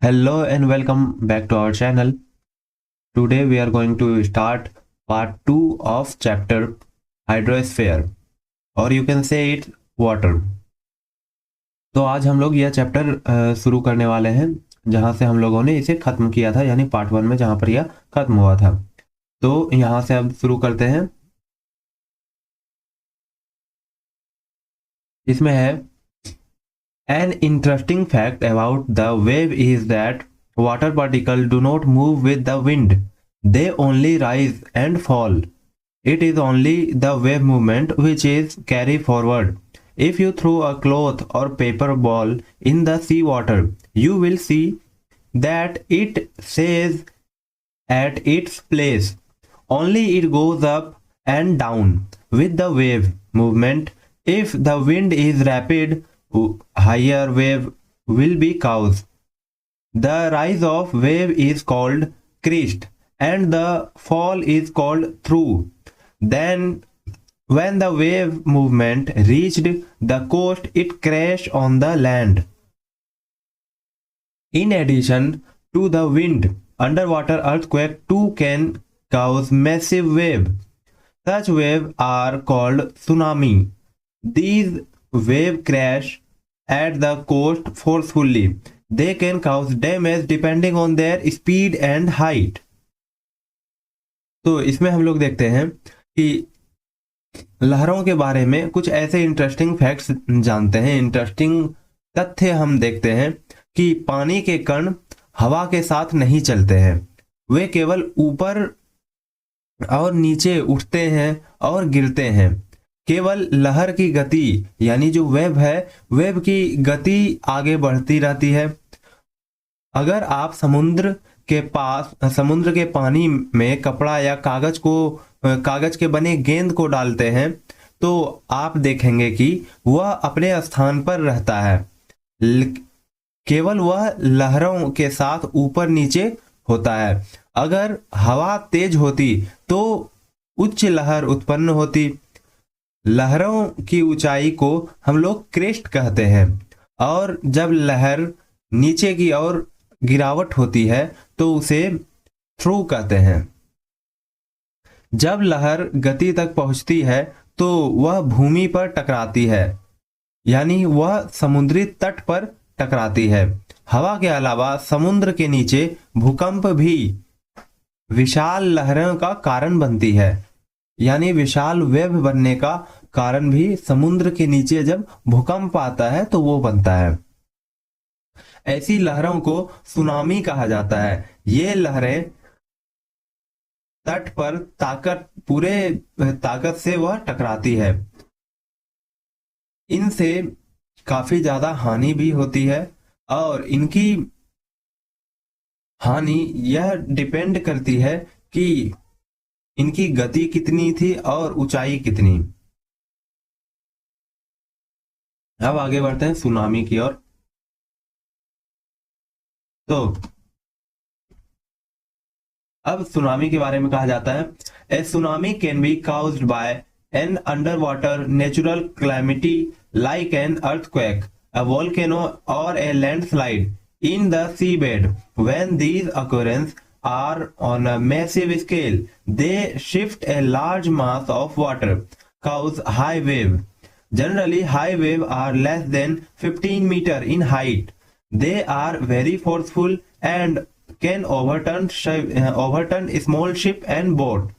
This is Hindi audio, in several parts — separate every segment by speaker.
Speaker 1: Hello and welcome back to our channel. Today we are going to start part 2 of chapter Hydrosphere, or you can say it water. तो आज हम लोग यह चैप्टर शुरू करने वाले हैं जहां से हम लोगों ने इसे खत्म किया था, यानी पार्ट 1 में जहां पर यह खत्म हुआ था। तो यहां से अब शुरू करते हैं। इसमें है An interesting fact about the wave is that water particles do not move with the wind. They only rise and fall. It is only the wave movement which is carried forward. If you throw a cloth or paper ball in the sea water, you will see that it stays at its place. Only it goes up and down with the wave movement. If the wind is rapid, higher wave will be cause. The rise of wave is called crest and the fall is called through. Then when the wave movement reached the coast, it crashed on the land. In addition to the wind, underwater earthquake too can cause massive wave. Such waves are called tsunami. These wave crash at the coast forcefully. They can cause damage depending on their speed and height. तो इसमें हम लोग देखते हैं कि लहरों के बारे में कुछ ऐसे इंटरेस्टिंग फैक्ट्स जानते हैं। इंटरेस्टिंग तथ्य हम देखते हैं कि पानी के कण हवा के साथ नहीं चलते हैं, वे केवल ऊपर और नीचे उठते हैं और गिरते हैं। केवल लहर की गति यानी जो वेव है, वेव की गति आगे बढ़ती रहती है। अगर आप समुद्र के पानी में कपड़ा या कागज के बने गेंद को डालते हैं तो आप देखेंगे कि वह अपने स्थान पर रहता है, केवल वह लहरों के साथ ऊपर नीचे होता है। अगर हवा तेज होती तो उच्च लहर उत्पन्न होती। लहरों की ऊंचाई को हम लोग क्रेस्ट कहते हैं, और जब लहर नीचे की ओर गिरावट होती है तो उसे थ्रू कहते हैं। जब लहर गति तक पहुंचती है तो वह भूमि पर टकराती है, यानी वह समुद्री तट पर टकराती है। हवा के अलावा समुद्र के नीचे भूकंप भी विशाल लहरों का कारण बनती है, यानी विशाल वेव बनने का कारण भी समुद्र के नीचे जब भूकंप आता है तो वो बनता है। ऐसी लहरों को सुनामी कहा जाता है। ये लहरें तट पर पूरे ताकत से वह टकराती है। इनसे काफी ज्यादा हानि भी होती है, और इनकी हानि यह डिपेंड करती है कि इनकी गति कितनी थी और ऊंचाई कितनी। अब आगे बढ़ते हैं सुनामी की ओर। तो अब सुनामी के बारे में कहा जाता है, a tsunami can be caused by an underwater natural calamity like an earthquake, a volcano और a landslide in the sea bed. When these occurrences are on a massive scale, they shift a large mass of water, cause high wave. Generally, high wave are less than 15 meter in height. They are very forceful and can overturn small ship and boat.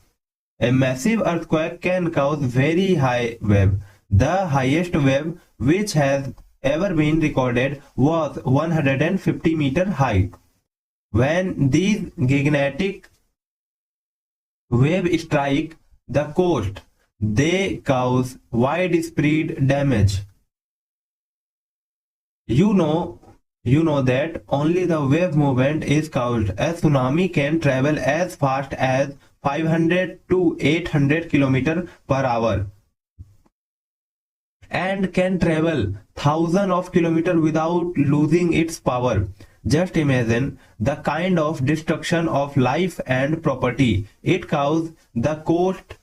Speaker 1: A massive earthquake can cause very high wave. The highest wave which has ever been recorded was 150 meter height. When these gigantic waves strike the coast, they cause widespread damage. You know that only the wave movement is caused. A tsunami can travel as fast as 500 to 800 km per hour and can travel thousands of kilometers without losing its power. Just imagine the kind of destruction of life and property it causes the coast.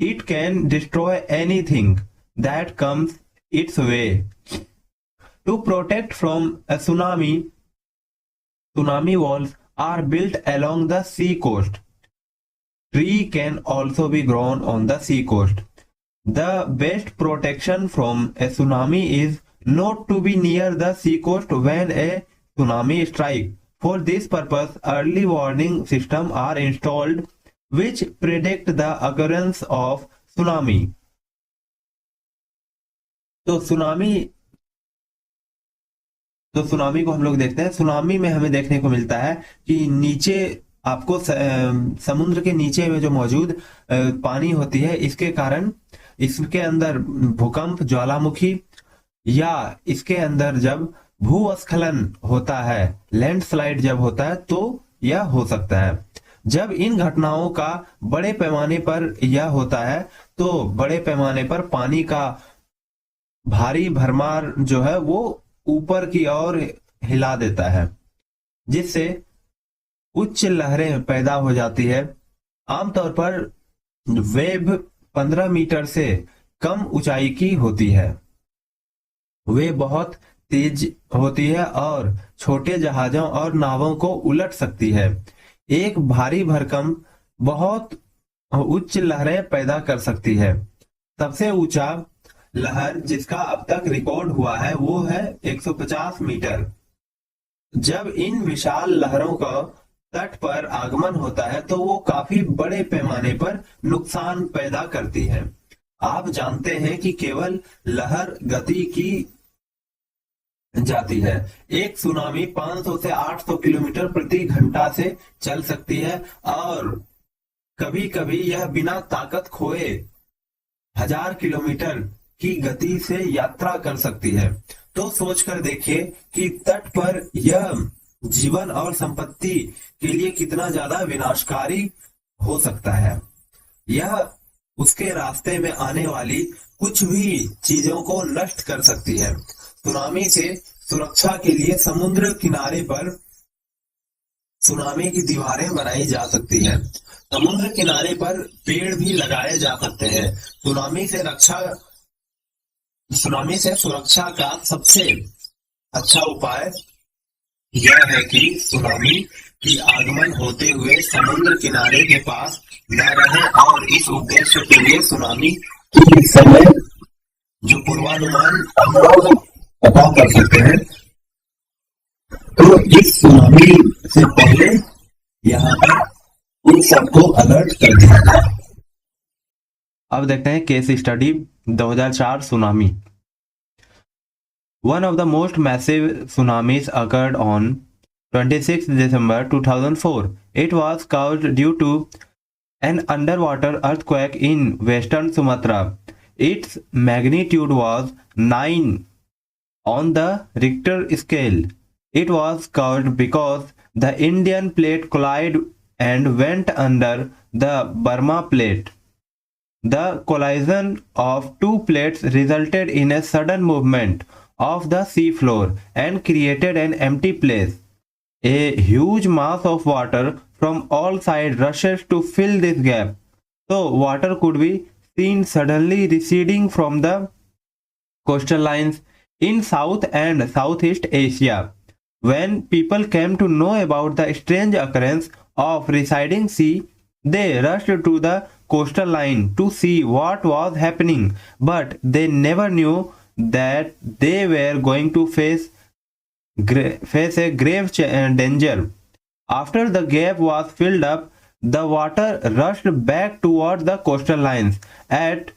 Speaker 1: It can destroy anything that comes its way. To protect from a tsunami, Tsunami walls are built along the sea coast. Tree can also be grown on the sea coast. The best protection from a tsunami is not to be near the seacoast when a tsunami strikes. For this purpose, early warning systems are installed which predict the occurrence of tsunami. तो सुनामी को हम लोग देखते हैं। सुनामी में हमें देखने को मिलता है कि नीचे आपको समुद्र के नीचे में जो मौजूद पानी होती है, इसके कारण इसके अंदर भूकंप, ज्वालामुखी या इसके अंदर जब भूस्खलन होता है, लैंडस्लाइड जब होता है, तो यह हो सकता है। जब इन घटनाओं का बड़े पैमाने पर यह होता है तो बड़े पैमाने पर पानी का भारी भरमार जो है वो ऊपर की ओर हिला देता है, जिससे उच्च लहरें पैदा हो जाती है। आमतौर पर वेव 15 मीटर से कम ऊंचाई की होती है। वे बहुत तेज होती है और छोटे जहाजों और नावों को उलट सकती है। एक भारी भरकम बहुत उच्च लहरें पैदा कर सकती है। सबसे ऊंचा लहर जिसका अब तक रिकॉर्ड हुआ है वो है 150 मीटर। जब इन विशाल लहरों का तट पर आगमन होता है तो वो काफी बड़े पैमाने पर नुकसान पैदा करती है। आप जानते हैं कि केवल लहर गति की जाती है। एक सुनामी 500 से 800 किलोमीटर प्रति घंटा से चल सकती है और कभी कभी यह बिना ताकत खोए 1000 किलोमीटर की गति से यात्रा कर सकती है। तो सोचकर देखिए कि तट पर यह जीवन और संपत्ति के लिए कितना ज्यादा विनाशकारी हो सकता है। यह उसके रास्ते में आने वाली कुछ भी चीजों को नष्ट कर सकती है। सुनामी से सुरक्षा के लिए समुद्र किनारे पर सुनामी की दीवारें बनाई जा सकती है। समुद्र किनारे पर पेड़ भी लगाए जा सकते हैं। सुनामी से सुरक्षा का सबसे अच्छा उपाय यह है कि सुनामी की आगमन होते हुए समुद्र किनारे के पास न रहे और इस उद्देश्य के लिए सुनामी की समय जो पूर्वानुमान हम लोग पता कर सकते हैं, तो इस सुनामी से पहले यहाँ पर इन सबको अलर्ट कर दिया था। अब देखते हैं case study 2004 tsunami. One of the most massive tsunamis occurred on 26 December 2004. It was caused due to an underwater earthquake in western Sumatra. Its magnitude was 9 on the Richter scale. It was caused because the Indian plate collided and went under the Burma plate. The collision of two plates resulted in a sudden movement of the sea floor and created an empty place. A huge mass of water from all sides rushes to fill this gap. So water could be seen suddenly receding from the coastal lines in South and Southeast Asia. When people came to know about the strange occurrence of receding sea, they rushed to the coastal line to see what was happening, but they never knew that they were going to face a grave danger. After the gap was filled up, the water rushed back toward the coastal lines. At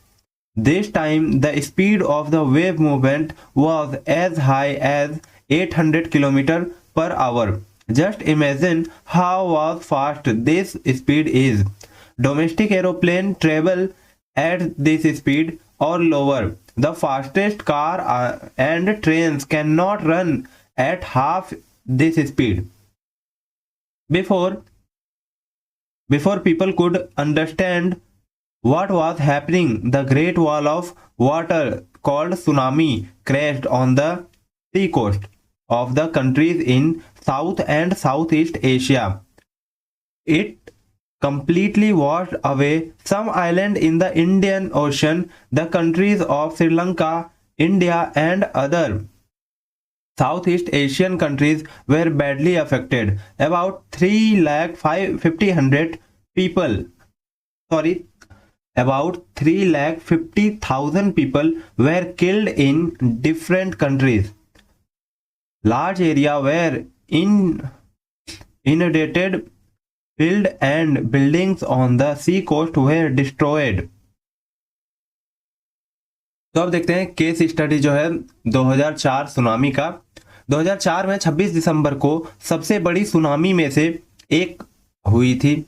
Speaker 1: this time, the speed of the wave movement was as high as 800 km per hour. Just imagine how fast this speed is. Domestic aeroplane travel at this speed or lower. The fastest car and trains cannot run at half this speed. Before people could understand what was happening, the great wall of water called tsunami crashed on the sea coast of the countries in South and Southeast Asia. It completely washed away some island in the Indian Ocean. The countries of Sri Lanka, India and other Southeast Asian countries were badly affected. About 3,50,000 people, sorry, about 3,50,000 people were killed in different countries. Large area were inundated, field and buildings on the sea coast were destroyed. तो अब देखते हैं केस स्टडी जो है 2004 सुनामी का। 2004 में 26 दिसंबर को सबसे बड़ी सुनामी में से एक हुई थी।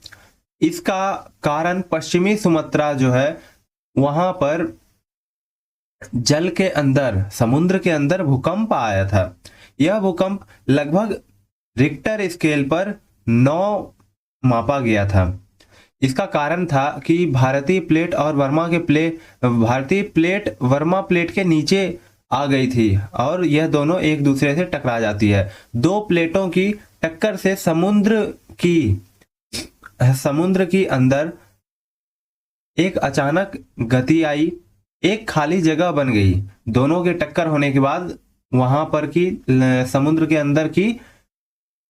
Speaker 1: इसका कारण पश्चिमी सुमात्रा जो है वहां पर जल के अंदर, समुद्र के अंदर भूकंप आया था। यह भूकंप लगभग रिक्टर स्केल पर 9 मापा गया था। इसका कारण था कि भारतीय प्लेट वर्मा प्लेट के नीचे आ गई थी और यह दोनों एक दूसरे से टकरा जाती है। दो प्लेटों की टक्कर से समुद्र की अंदर एक अचानक गति आई, एक खाली जगह बन गई। दोनों के टक्कर होने के बाद वहां पर की समुद्र के अंदर की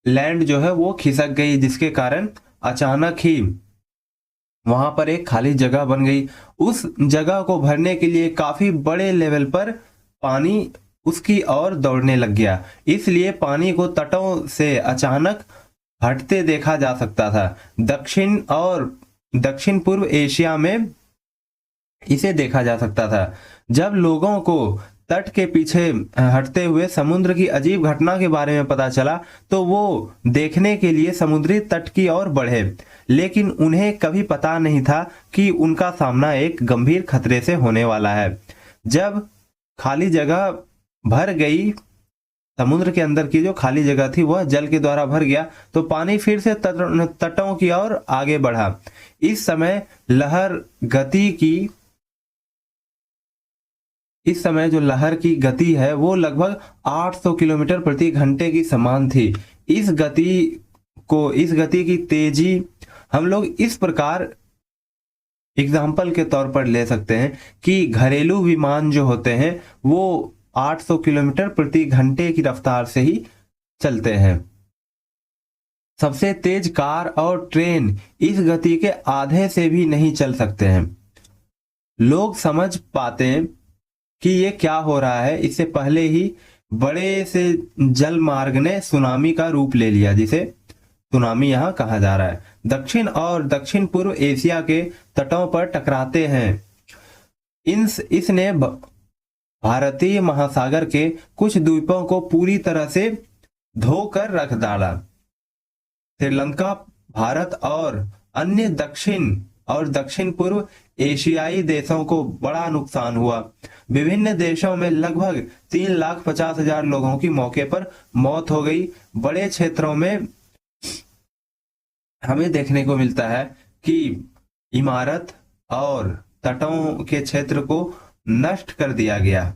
Speaker 1: लैंड जो है वो खिसक गई, जिसके कारण अचानक ही वहां पर एक खाली जगह बन गई। उस जगह को भरने के लिए काफी बड़े लेवल पर पानी उसकी ओर दौड़ने लग गया, इसलिए पानी को तटों से अचानक हटते देखा जा सकता था। दक्षिण और दक्षिण पूर्व एशिया में इसे देखा जा सकता था। जब लोगों को तट के पीछे हटते हुए समुद्र की अजीब घटना के बारे में पता चला तो वो देखने के लिए समुद्री तट की ओर बढ़े, लेकिन उन्हें कभी पता नहीं था कि उनका सामना एक गंभीर खतरे से होने वाला है। जब खाली जगह भर गई, समुद्र के अंदर की जो खाली जगह थी वह जल के द्वारा भर गया, तो पानी फिर से तटों की ओर आगे बढ़ा। इस समय जो लहर की गति है वो लगभग 800 किलोमीटर प्रति घंटे की समान थी। इस गति की तेजी हम लोग इस प्रकार एग्जाम्पल के तौर पर ले सकते हैं कि घरेलू विमान जो होते हैं वो 800 किलोमीटर प्रति घंटे की रफ्तार से ही चलते हैं। सबसे तेज कार और ट्रेन इस गति के आधे से भी नहीं चल सकते हैं। लोग समझ पाते हैं कि ये क्या हो रहा है इससे पहले ही बड़े से जल मार्ग ने सुनामी का रूप ले लिया, जिसे सुनामी यहाँ कहा जा रहा है। दक्षिण और दक्षिण पूर्व एशिया के तटों पर टकराते हैं। इसने भारतीय महासागर के कुछ द्वीपों को पूरी तरह से धोकर रख डाला। श्रीलंका, भारत और अन्य दक्षिण पूर्व एशियाई देशों को बड़ा नुकसान हुआ। विभिन्न देशों में लगभग 3,50,000 लोगों की मौके पर मौत हो गई। बड़े क्षेत्रों में हमें देखने को मिलता है कि इमारत और तटों के क्षेत्र को नष्ट कर दिया गया।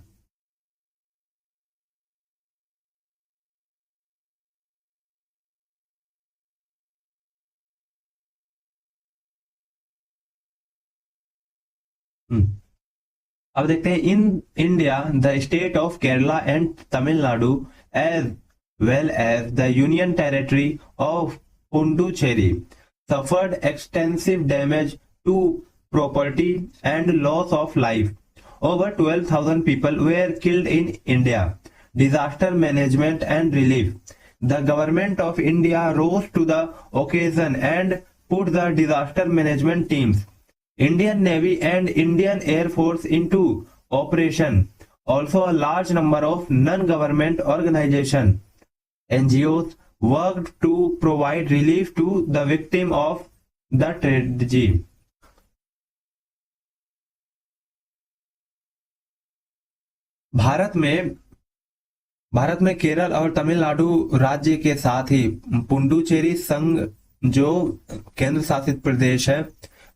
Speaker 1: अब देखते हैं in India the state of Kerala and Tamil Nadu as well as the union territory of Puducherry suffered extensive damage to property and loss of life. Over 12,000 people were killed in India. Disaster management and relief. The government of India rose to the occasion and put the disaster management teams, Indian Navy and Indian Air Force into operation. Also, a large number of non-government organizations, NGOs, worked to provide relief to the victim of the tragedy. Bharat में केरल और तमिलनाडु राज्य के साथ ही पुडुचेरी संघ जो केंद्र शासित प्रदेश है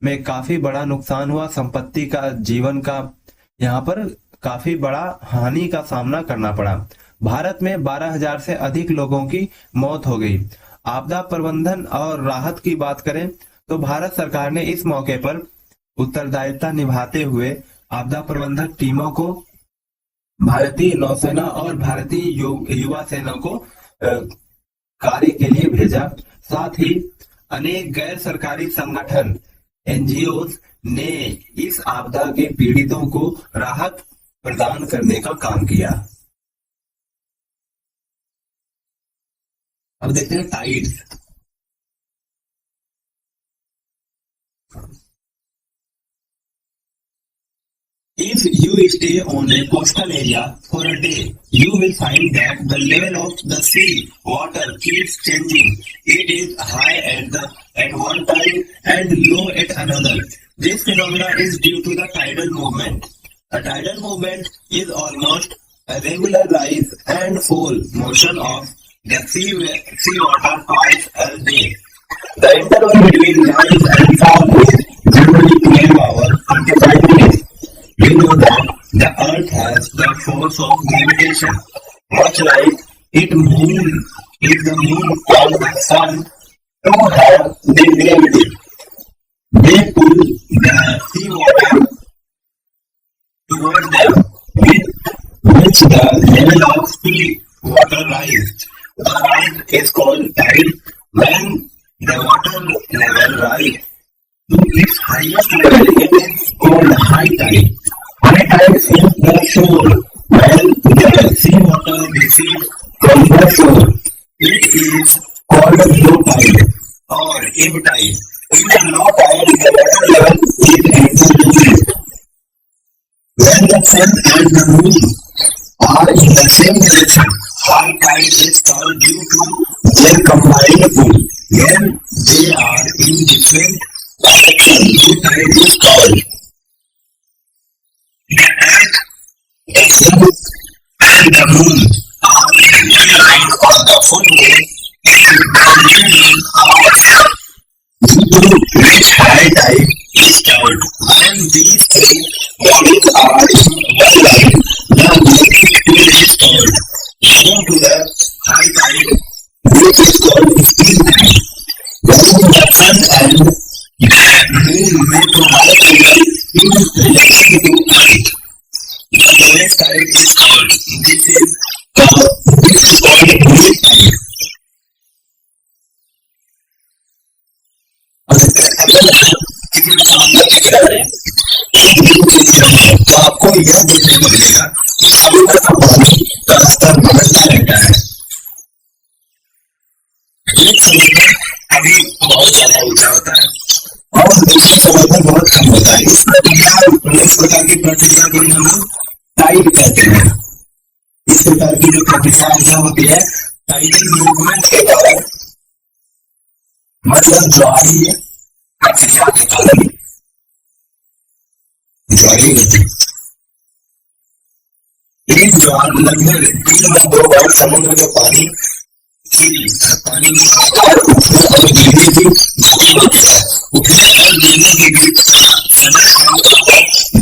Speaker 1: में काफी बड़ा नुकसान हुआ। संपत्ति का, जीवन का यहाँ पर काफी बड़ा हानि का सामना करना पड़ा। भारत में 12,000 से अधिक लोगों की मौत हो गई। आपदा प्रबंधन और राहत की बात करें तो भारत सरकार ने इस मौके पर उत्तरदायित्व निभाते हुए आपदा प्रबंधक टीमों को भारतीय नौसेना और भारतीय युवा सेना को कार्य के लिए भेजा। साथ ही अनेक गैर सरकारी संगठन एनजीओ ने इस आपदा के पीड़ितों को राहत प्रदान करने का काम किया। अब देखते हैं Tide. If you stay on a coastal area for a day, you will find that the level of the sea water keeps changing. It is high at one time and low at another. This phenomenon is due to the tidal movement. A tidal movement is almost a regular rise and fall motion of the sea water twice a day. The interval between rise and fall is generally 12 hours 25 minutes. We know that the earth has the force of gravitation, much like the moon and the sun to have the gravity. They pull the sea water toward them, with which the level of sea water rises. The rise is called tide. When the water level rises to its highest level, it is called high tide. High tide is the shore, while the sea water recedes from the shore. It is called low tide or ebb tide. In the low tide, the water level is at the lowest. When the sun and the moon are in the same direction, high tide is called due to their combined pull. When they are in different directions, low tide is called. The earth, the sun, and the moon are aligned on the full moon and the new moon hours. Due to which high tide is called. When these three bodies are in one line, the magnetic field is called. Due to the high tide, which is called spring tide. When the sun and the moon make a high angle in relation to Earth, the lowest tide is called. This is called mid tide. तो आपको यह देखने को मिलेगा कि समुद्र का पानी का स्तर बदलता रहता है। एक समय पर अभी बहुत ज्यादा ऊंचा होता है और दूसरे समय पर बहुत कम होता है। इस प्रकार की प्रक्रिया को हम लोग टाइड कहते हैं। इस प्रकार की जो प्रक्रिया ऐसा होती है टाइडल मूवमेंट के कारण, मतलब ज्वारीय प्रक्रिया के कारण ज्वारीय गति। एक ज्वार लगभग 3 या 2 बार समुद्र के पानी में आकार उठने और गिरने की गति होती है। उठने और गिरने के बीच का समय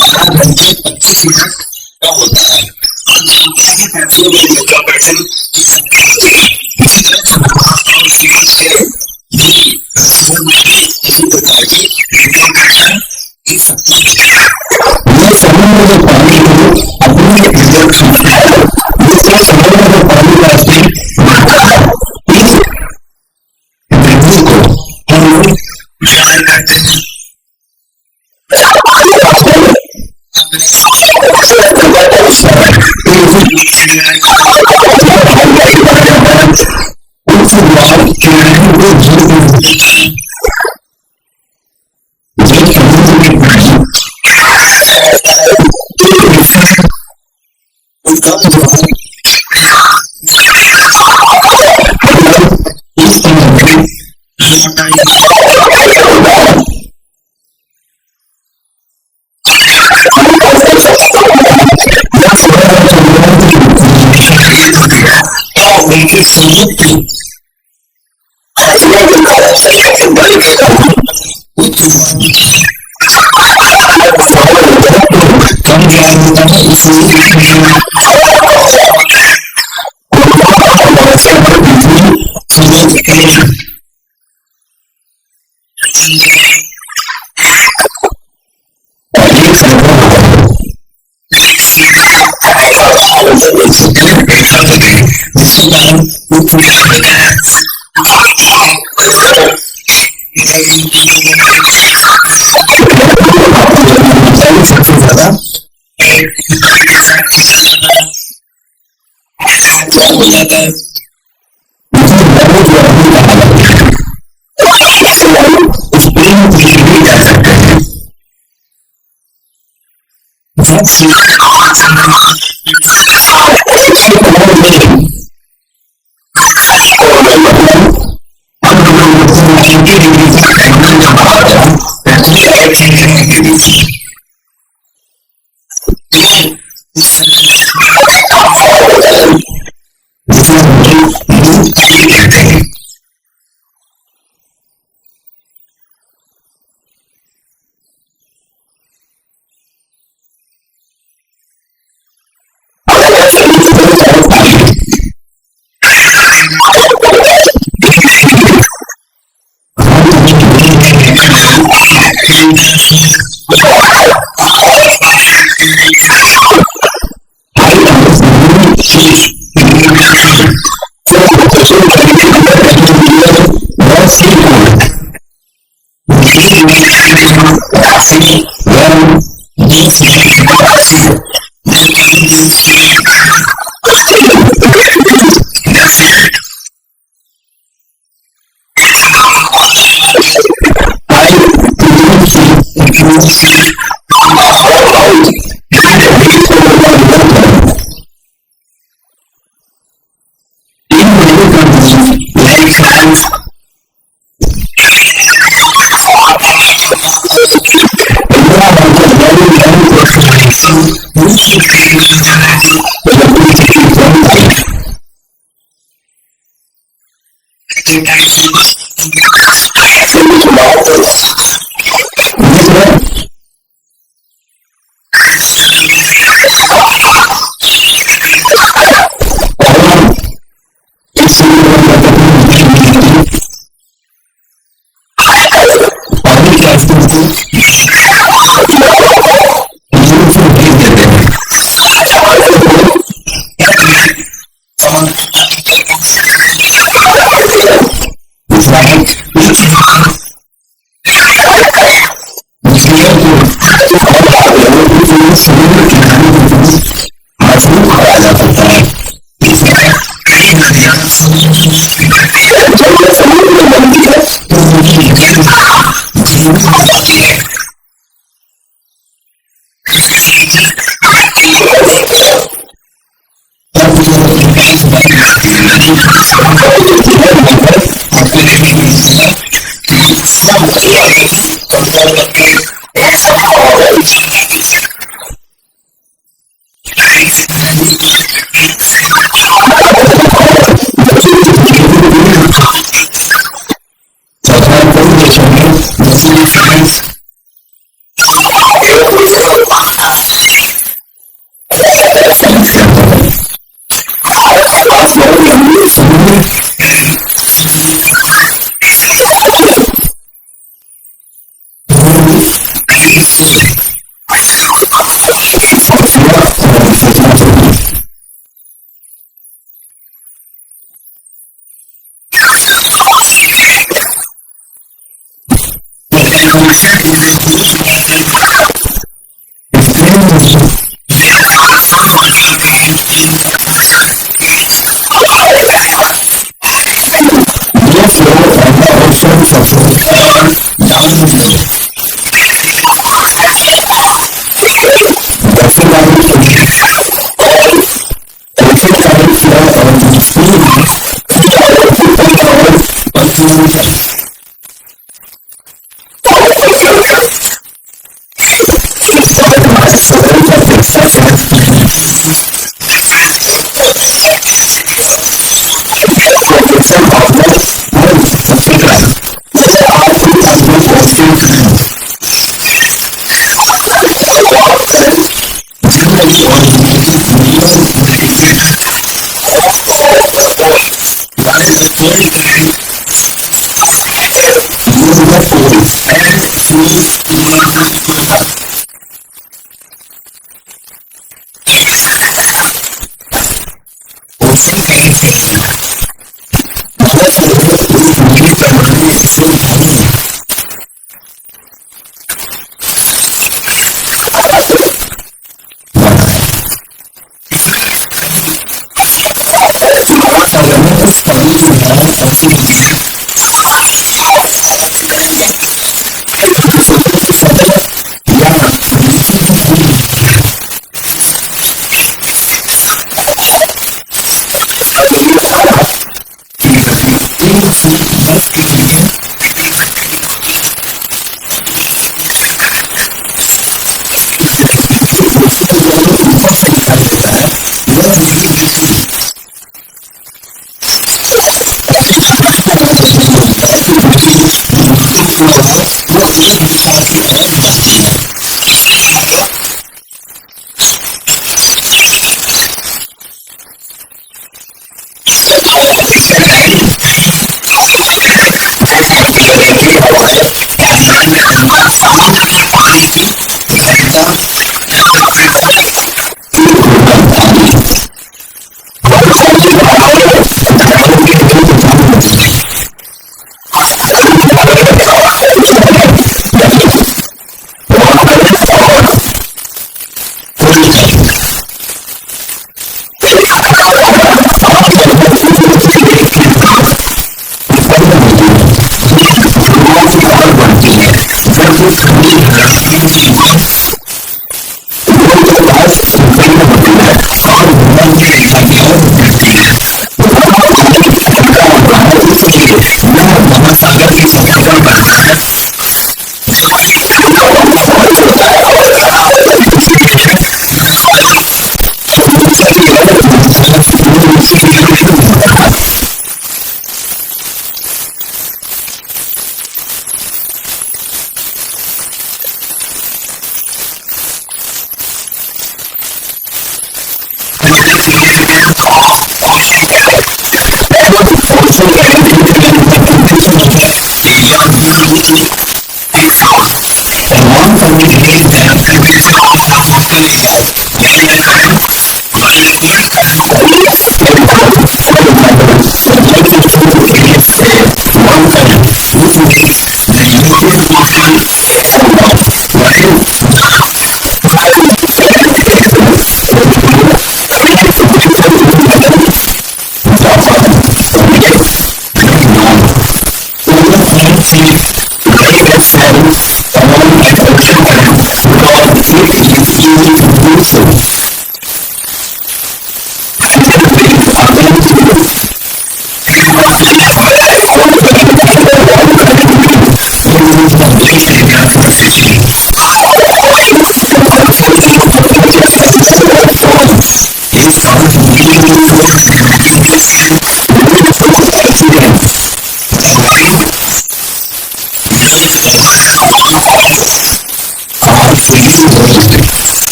Speaker 1: 12 घंटे 25 मिनट का होता है और जनता के फैसलों में गुरुत्वाकर्षण की शक्ति होती है। इसी तरह चंद्रमा और सूरज से भी इसी प्रकार की गुरुत्वाकर्षण की शक्ति होती है। ये समुद्र के पानी को अपने रिजर्व क्षमता है, जिससे समुद्र के पानी का स्तर बढ़ता है। इस वृद्धि को हम लोग ज्वार कहते हैं। उस ज्वार किनारे को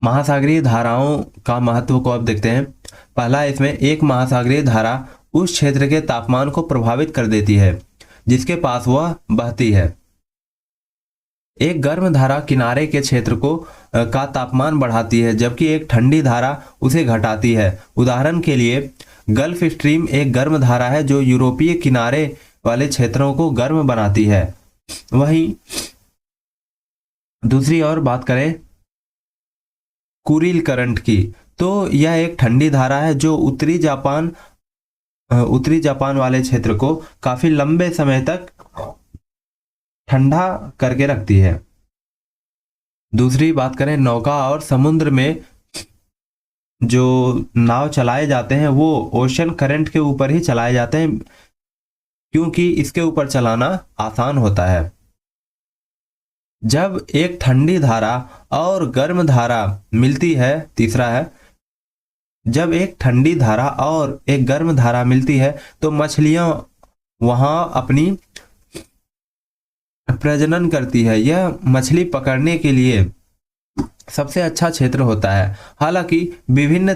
Speaker 1: महासागरीय धाराओं का महत्व को अब देखते हैं। पहला, इसमें एक महासागरीय धारा उस क्षेत्र के तापमान को प्रभावित कर देती है जिसके पास वह बहती है। एक गर्म धारा किनारे के क्षेत्र को का तापमान बढ़ाती है जबकि एक ठंडी धारा उसे घटाती है। उदाहरण के लिए गल्फ स्ट्रीम एक गर्म धारा है जो यूरोपीय किनारे वाले क्षेत्रों को गर्म बनाती है। वहीं दूसरी ओर बात करें कुरिल करंट की, तो यह एक ठंडी धारा है जो उत्तरी जापान वाले क्षेत्र को काफी लंबे समय तक ठंडा करके रखती है। दूसरी बात करें नौका और समुद्र में जो नाव चलाए जाते हैं वो ओशन करंट के ऊपर ही चलाए जाते हैं क्योंकि इसके ऊपर चलाना आसान होता है। जब एक ठंडी धारा और गर्म धारा मिलती है, तीसरा है जब एक ठंडी धारा और एक गर्म धारा मिलती है तो मछलियां वहां अपनी प्रजनन करती है। यह मछली पकड़ने के लिए सबसे अच्छा क्षेत्र होता है। हालांकि विभिन्न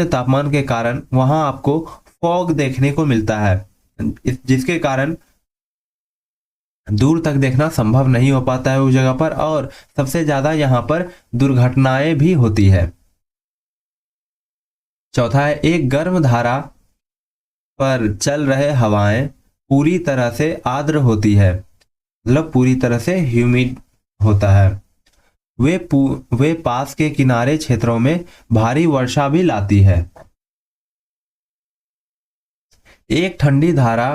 Speaker 1: तापमान के कारण वहां आपको फॉग देखने को मिलता है जिसके कारण दूर तक देखना संभव नहीं हो पाता है उस जगह पर, और सबसे ज्यादा यहाँ पर दुर्घटनाएं भी होती है। चौथा है एक गर्म धारा पर चल रहे हवाएं पूरी तरह से आर्द्र होती है, मतलब पूरी तरह से ह्यूमिड होता है। वे पास के किनारे क्षेत्रों में भारी वर्षा भी लाती है। एक ठंडी धारा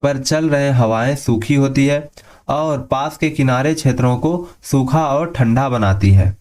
Speaker 1: पर चल रहे हवाएं सूखी होती है और पास के किनारे क्षेत्रों को सूखा और ठंडा बनाती है।